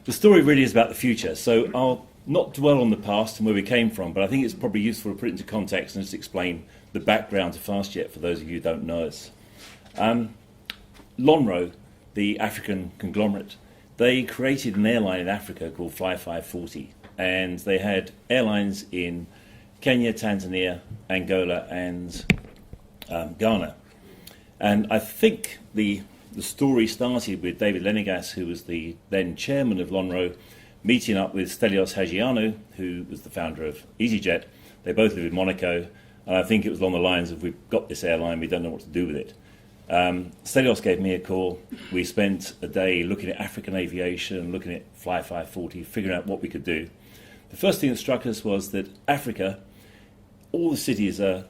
The story really is about the future, so I'll not dwell on the past and where we came from, but I think it's probably useful to put it into context and just explain the background to Fastjet for those of you who don't know us. Lonrho, the African conglomerate, they created an airline in Africa called Fly 540, and they had airlines in Kenya, Tanzania, Angola, and Ghana. And I think the story started with David Lenegas, who was the then chairman of Lonrho, meeting up with Stelios Hagianou, who was the founder of EasyJet. They both live in Monaco, and I think it was along the lines of, we've got this airline, we don't know what to do with it. Stelios gave me a call. We spent a day looking at African aviation, looking at Fly 540, figuring out what we could do. The first thing that struck us was that Africa, all the cities are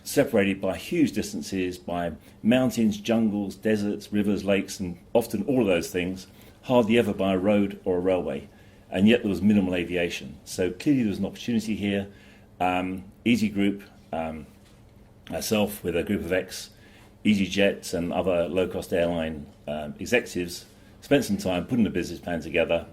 separated by huge distances, by mountains, jungles, deserts, rivers, lakes, and often all of those things, hardly ever by a road or a railway. And yet there was minimal aviation. So clearly there was an opportunity here. Easy Group, myself with a group of ex-EasyJet and other low-cost airline executives, spent some time putting a business plan together.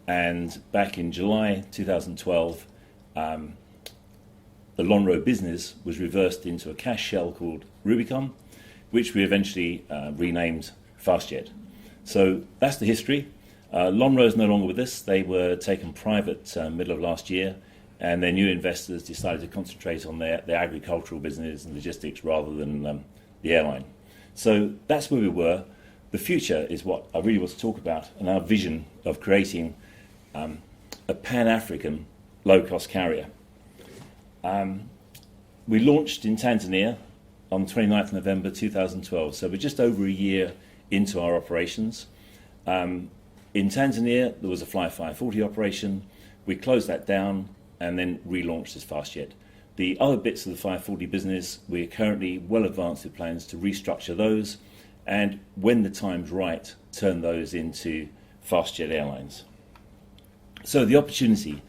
And back in July 2012, the Lonrho business was reversed into a cash shell called Rubicon, which we eventually renamed Fastjet. So that's the history. Lonrho is no longer with us. They were taken private middle of last year, and their new investors decided to concentrate on their agricultural business and logistics rather than the airline. So that's where we were. The future is what I really want to talk about, and our vision of creating a Pan-African low-cost carrier. We launched in Tanzania on 29th November 2012, so we're just over a year into our operations. In Tanzania, there was a Fly 540 operation. We closed that down and then relaunched as Fastjet. The other bits of the 540 business, we're currently well advanced with plans to restructure those, and when the time's right, turn those into Fastjet Airlines. So the opportunity,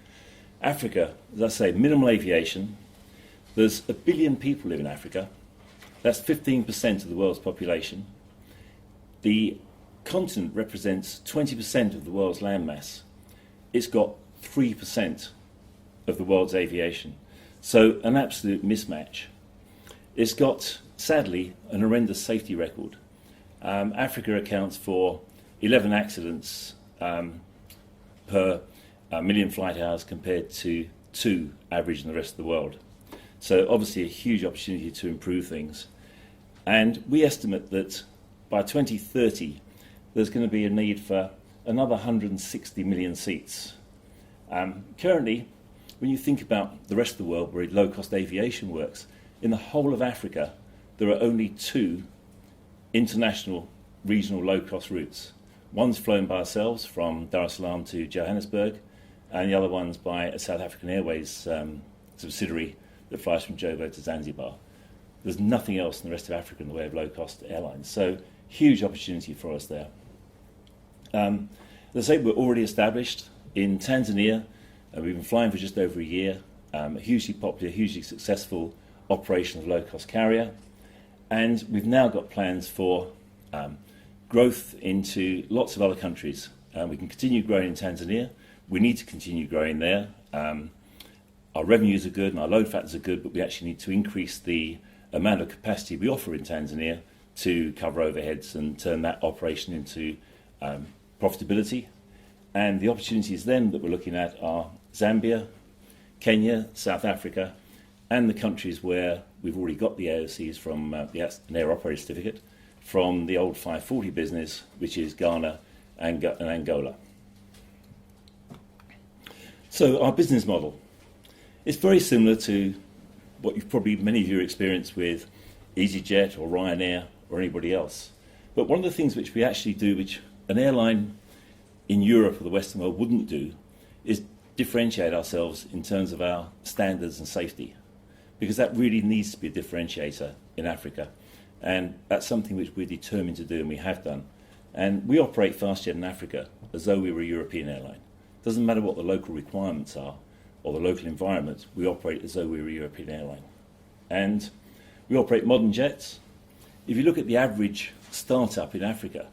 Africa, as I say, minimal aviation. There's 1 billion people live in Africa. That's 15% of the world's population. The continent represents 20% of the world's landmass. It's got 3% of the world's aviation. So an absolute mismatch. It's got, sadly, an horrendous safety record. Africa accounts for 11 accidents per million flight hours compared to 2 average in the rest of the world. So obviously a huge opportunity to improve things. And we estimate that by 2030, there's going to be a need for another 160 million seats. Currently, when you think about the rest of the world where low-cost aviation works, in the whole of Africa, there are only 2 international regional low-cost routes. One's flown by ourselves from Dar es Salaam to Johannesburg, and the other one's by a South African Airways subsidiary that flies from Joburg to Zanzibar. There's nothing else in the rest of Africa in the way of low-cost airlines. So huge opportunity for us there. As I say, we're already established in Tanzania. We've been flying for just over a year. A hugely popular, hugely successful operation of low-cost carrier. And we've now got plans for growth into lots of other countries. We can continue growing in Tanzania. We need to continue growing there. Our revenues are good and our load factors are good, but we actually need to increase the amount of capacity we offer in Tanzania to cover overheads and turn that operation into profitability. And the opportunities then that we're looking at are Zambia, Kenya, South Africa, and the countries where we've already got the AOCs from an air operator certificate from the old 540 business, which is Ghana and Angola. So our business model, it's very similar to what you've probably many of you experienced with EasyJet or Ryanair or anybody else. But one of the things which we actually do, which an airline in Europe or the Western world wouldn't do, is differentiate ourselves in terms of our standards and safety, because that really needs to be a differentiator in Africa. And that's something which we're determined to do, and we have done. And we operate Fastjet in Africa as though we were a European airline. Doesn't matter what the local requirements are or the local environment, we operate as though we were a European airline. And we operate modern jets. If you look at the average startup in Africa,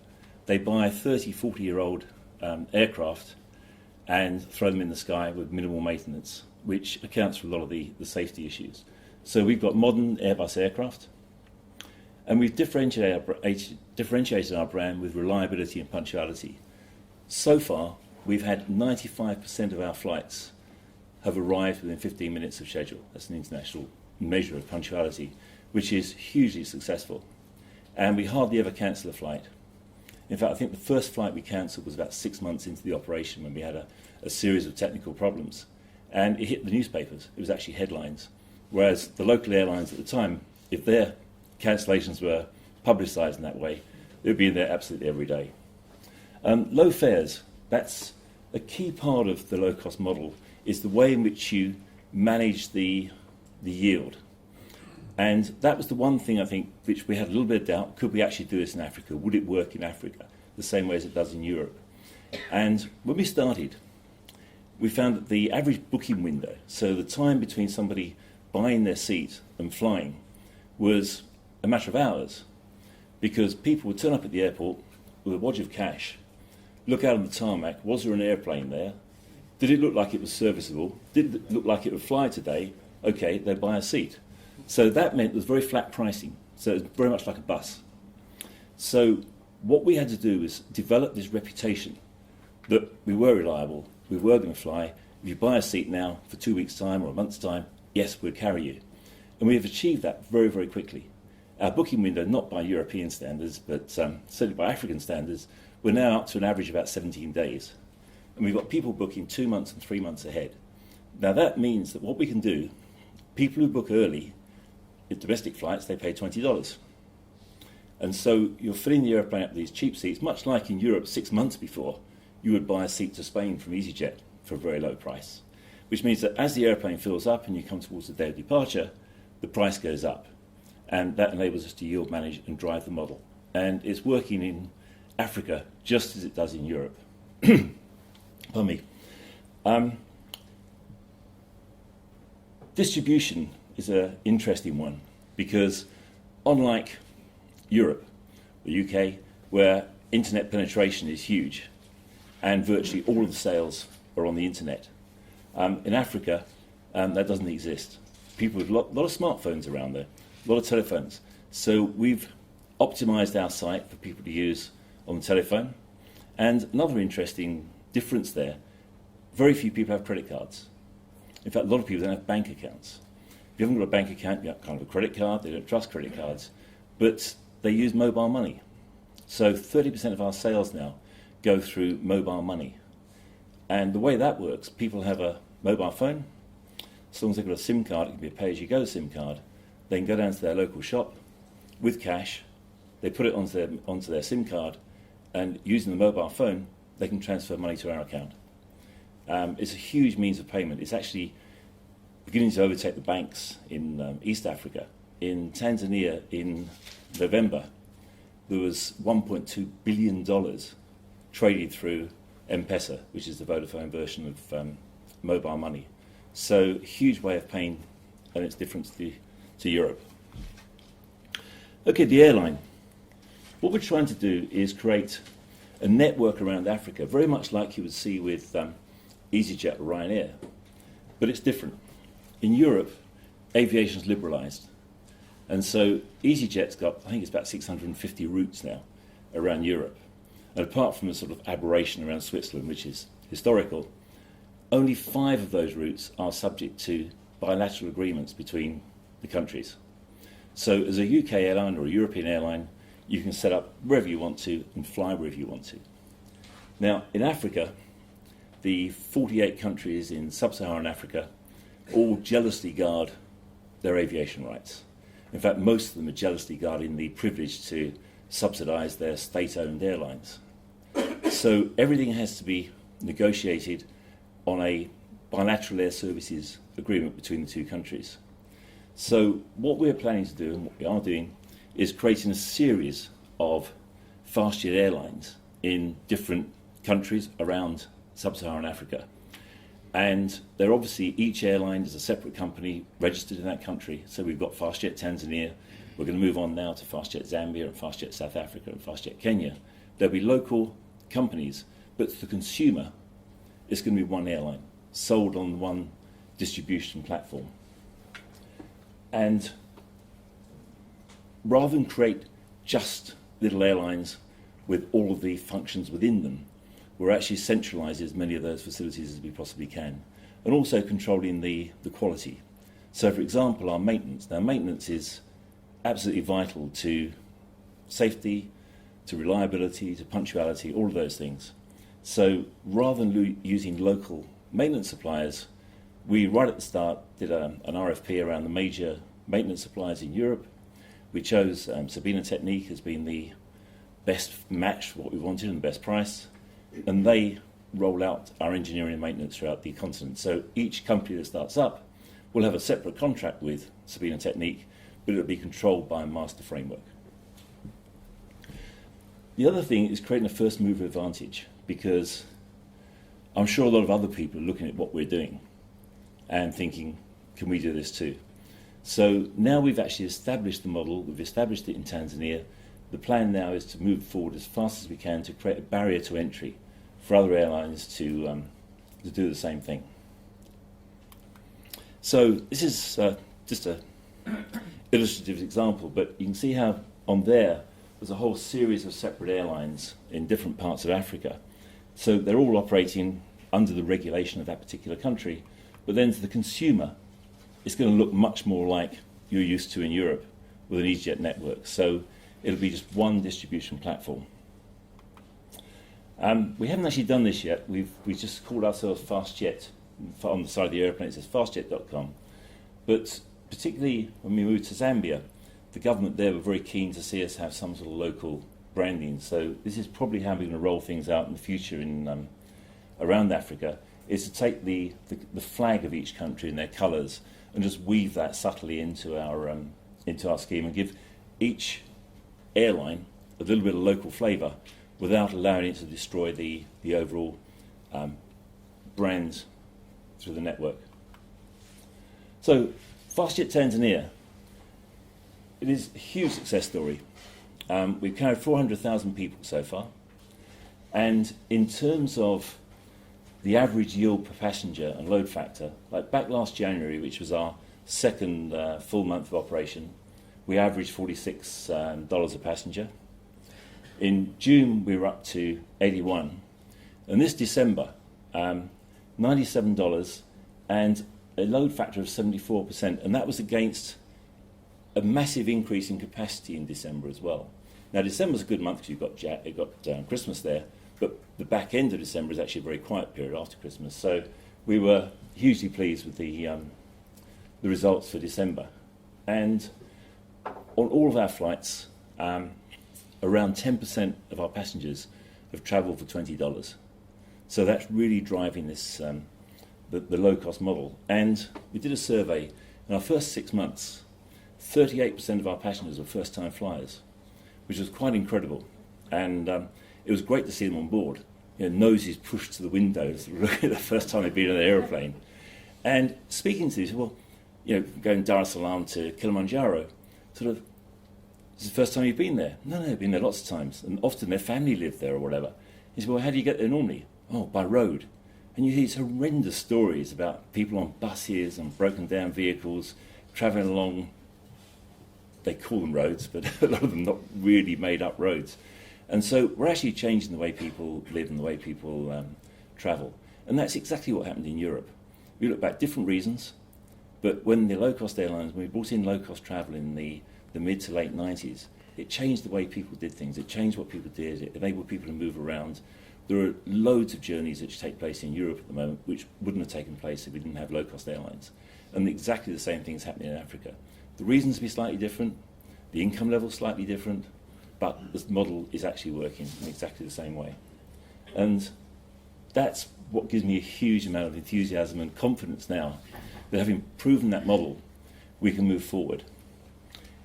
they buy 30, 40-year-old aircraft and throw them in the sky with minimal maintenance, which accounts for a lot of the safety issues. So we've got modern Airbus aircraft, and we've differentiated our brand with reliability and punctuality. So far, we've had 95% of our flights have arrived within 15 minutes of schedule. That's an international measure of punctuality, which is hugely successful. And we hardly ever cancel a flight. In fact, I think the first flight we cancelled was about 6 months into the operation when we had a series of technical problems. And it hit the newspapers. It was actually headlines. Whereas the local airlines at the time, if their cancellations were publicised in that way, it would be in there absolutely every day. Low fares, that's a key part of the low-cost model, is the way in which you manage the yield. And that was the one thing, I think, which we had a little bit of doubt. Could we actually do this in Africa? Would it work in Africa the same way as it does in Europe? And when we started, we found that the average booking window, so the time between somebody buying their seat and flying, was a matter of hours, because people would turn up at the airport with a wad of cash, look out on the tarmac. Was there an airplane there? Did it look like it was serviceable? Did it look like it would fly today? Okay, they'd buy a seat. So that meant it was very flat pricing. So it was very much like a bus. So what we had to do was develop this reputation that we were reliable, we were going to fly. If you buy a seat now for 2 weeks' time or a month's time, yes, we'll carry you. And we have achieved that very, very quickly. Our booking window, not by European standards, but certainly by African standards, we're now up to an average of about 17 days. And we've got people booking 2 months and 3 months ahead. Now that means that what we can do, people who book early, in domestic flights, they pay $20. And so you're filling the airplane up with these cheap seats, much like in Europe 6 months before, you would buy a seat to Spain from EasyJet for a very low price. Which means that as the airplane fills up and you come towards the day of departure, the price goes up. And that enables us to yield manage and drive the model. And it's working in Africa just as it does in Europe. Pardon me. Distribution is an interesting one because unlike Europe, the UK, where internet penetration is huge and virtually all of the sales are on the internet, in Africa that doesn't exist. People with a lot of smartphones around there, a lot of telephones. So we've optimized our site for people to use on the telephone. And another interesting difference there, very few people have credit cards. In fact, a lot of people don't have bank accounts. If you haven't got a bank account, you have kind of a credit card. They don't trust credit cards. But they use mobile money. So 30% of our sales now go through mobile money. And the way that works, people have a mobile phone. As long as they've got a SIM card, it can be a pay-as-you-go SIM card. They can go down to their local shop with cash. They put it onto their SIM card, and using the mobile phone, they can transfer money to our account. It's a huge means of payment. It's actually beginning to overtake the banks in East Africa. In Tanzania, in November, there was $1.2 billion traded through M-Pesa, which is the Vodafone version of mobile money. So, huge way of paying, and it's different to Europe. Okay, the airline. What we're trying to do is create a network around Africa, very much like you would see with EasyJet or Ryanair, but it's different. In Europe, aviation's liberalised, and so EasyJet's got, I think it's about 650 routes now around Europe. And apart from a sort of aberration around Switzerland, which is historical, only 5 of those routes are subject to bilateral agreements between the countries. So as a UK airline or a European airline, you can set up wherever you want to and fly wherever you want to. Now, in Africa, the 48 countries in sub-Saharan Africa all jealously guard their aviation rights. In fact, most of them are jealously guarding the privilege to subsidise their state-owned airlines. So everything has to be negotiated on a bilateral air services agreement between the two countries. So what we're planning to do, and what we are doing, is creating a series of Fastjet airlines in different countries around sub-Saharan Africa. And they're obviously, each airline is a separate company registered in that country. So we've got Fastjet Tanzania. We're going to move on now to Fastjet Zambia and Fastjet South Africa and Fastjet Kenya. There'll be local companies But to the consumer, it's going to be one airline, sold on one distribution platform. And rather than create just little airlines with all of the functions within them, we're actually centralising as many of those facilities as we possibly can, and also controlling the quality. So, for example, our maintenance. Now, maintenance is absolutely vital to safety, to reliability, to punctuality, all of those things. So, rather than using local maintenance suppliers, we, right at the start, did an RFP around the major maintenance suppliers in Europe. We chose Sabena Technique as being the best match for what we wanted and the best price, and they roll out our engineering and maintenance throughout the continent. So each company that starts up will have a separate contract with Sabena Technique, but it'll be controlled by a master framework. The other thing is creating a first mover advantage, because I'm sure a lot of other people are looking at what we're doing and thinking, can we do this too? So now we've actually established the model, we've established it in Tanzania. The plan now is to move forward as fast as we can to create a barrier to entry for other airlines to do the same thing. So this is just an illustrative example, but you can see how on there's a whole series of separate airlines in different parts of Africa. So they're all operating under the regulation of that particular country, but then to the consumer, it's going to look much more like you're used to in Europe with an EasyJet network. So it'll be just one distribution platform. We haven't actually done this yet. We just called ourselves Fastjet. On the side of the airplane it says fastjet.com. But particularly when we moved to Zambia, the government there were very keen to see us have some sort of local branding. So this is probably how we're going to roll things out in the future in around Africa, is to take the flag of each country and their colours and just weave that subtly into our scheme and give each airline a little bit of local flavour without allowing it to destroy the overall brand through the network. So, Fastjet Tanzania, it is a huge success story. We've carried 400,000 people so far, and in terms of the average yield per passenger and load factor, like back last January, which was our second full month of operation, we averaged $46 a passenger. In June, we were up to 81, and this December, $97 and a load factor of 74%, and that was against a massive increase in capacity in December as well. Now, December's a good month because you've got Christmas there, but the back end of December is actually a very quiet period after Christmas. So we were hugely pleased with the results for December. And on all of our flights, around 10% of our passengers have travelled for $20. So that's really driving this the low-cost model. And we did a survey. In our first 6 months, 38% of our passengers were first-time flyers, which was quite incredible. And it was great to see them on board. You know, noses pushed to the windows, looking at the first time they'd been in an aeroplane. And speaking to these, well, you know, going Dar es Salaam to Kilimanjaro, sort of, this is the first time you've been there? No, they've been there lots of times. And often their family lived there or whatever. He said, well, how do you get there normally? Oh, by road. And you hear these horrendous stories about people on buses and broken down vehicles, travelling along, they call them roads, but a lot of them not really made up roads. And so we're actually changing the way people live and the way people travel. And that's exactly what happened in Europe. We look back, different reasons, but when the low-cost airlines, when we brought in low-cost travel in the mid to late 90s, it changed the way people did things. It changed what people did. It enabled people to move around. There are loads of journeys which take place in Europe at the moment which wouldn't have taken place if we didn't have low-cost airlines. And exactly the same thing is happening in Africa. The reasons be slightly different, the income level slightly different, but the model is actually working in exactly the same way. And that's what gives me a huge amount of enthusiasm and confidence now that having proven that model, we can move forward.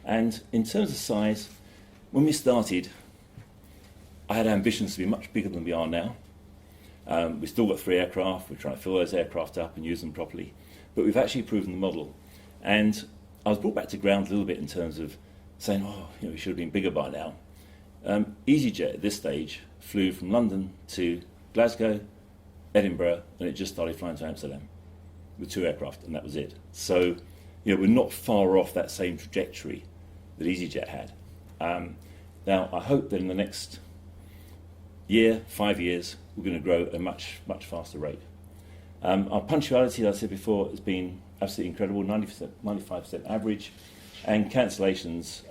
And in terms of size, when we started, I had ambitions to be much bigger than we are now. We've still got 3 aircraft. We're trying to fill those aircraft up and use them properly. But we've actually proven the model. And I was brought back to ground a little bit in terms of saying, oh, you know, we should have been bigger by now. EasyJet at this stage flew from London to Glasgow, Edinburgh, and it just started flying to Amsterdam with 2 aircraft, and that was it. So, we're not far off that same trajectory that EasyJet had. Now, I hope that in the next year, 5 years, we're going to grow at a much, much faster rate. Our punctuality, as I said before, has been absolutely incredible, 90%, 95% average, and cancellations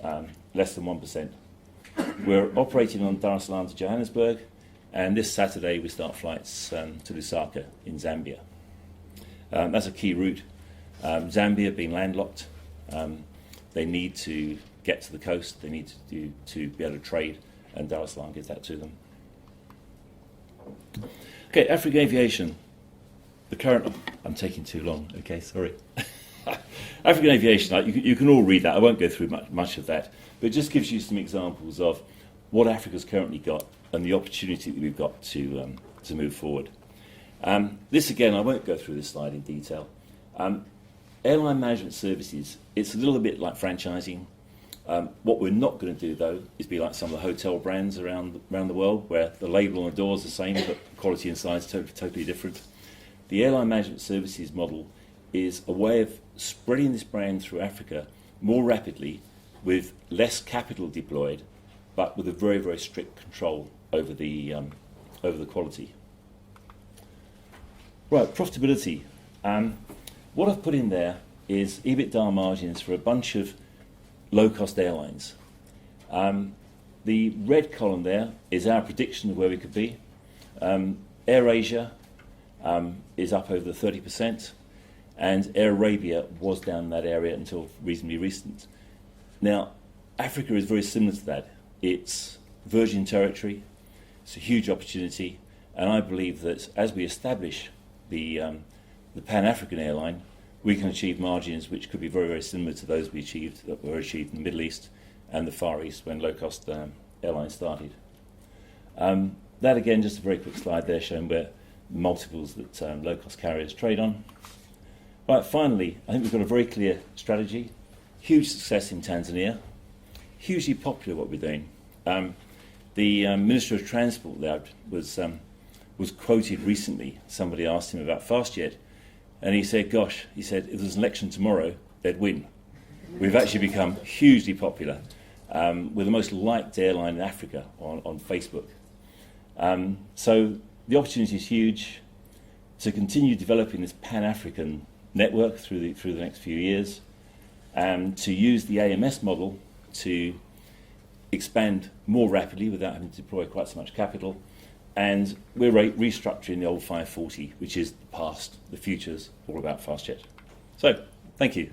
less than 1%. We're operating on Dar es Salaam to Johannesburg, and this Saturday we start flights to Lusaka in Zambia. That's a key route. Zambia being landlocked, they need to get to the coast, they need to be able to trade, and Dar es Salaam gives that to them. Okay, Africa Aviation. The current... I'm taking too long, okay, sorry. African Aviation, you can all read that. I won't go through much of that, but it just gives you some examples of what Africa's currently got and the opportunity that we've got to move forward. This, again, I won't go through this slide in detail. Airline management services, it's a little bit like franchising. What we're not going to do, though, is be like some of the hotel brands around the world, where the label on the door is the same, but quality and size totally different. The airline management services model is a way of spreading this brand through Africa more rapidly with less capital deployed, but with a very, very strict control over the quality. Right, profitability. What I've put in there is EBITDA margins for a bunch of low-cost airlines. The red column there is our prediction of where we could be. AirAsia is up over the 30%, and Air Arabia was down in that area until reasonably recent. Now, Africa is very similar to that. It's virgin territory, it's a huge opportunity, and I believe that as we establish the Pan-African airline, we can achieve margins which could be very, very similar to those that were achieved in the Middle East and the Far East when low-cost airlines started. That, again, just a very quick slide there showing where the multiples that low-cost carriers trade on. Right, finally, I think we've got a very clear strategy. Huge success in Tanzania. Hugely popular what we're doing. The Minister of Transport there was quoted recently. Somebody asked him about Fastjet, and he said, gosh, he said, if there's an election tomorrow, they'd win. We've actually become hugely popular. We're the most liked airline in Africa on Facebook. So the opportunity is huge to continue developing this Pan-African network through the next few years, and to use the AMS model to expand more rapidly without having to deploy quite so much capital. And we're restructuring the old 540, which is the past. The future's all about Fastjet. So, thank you.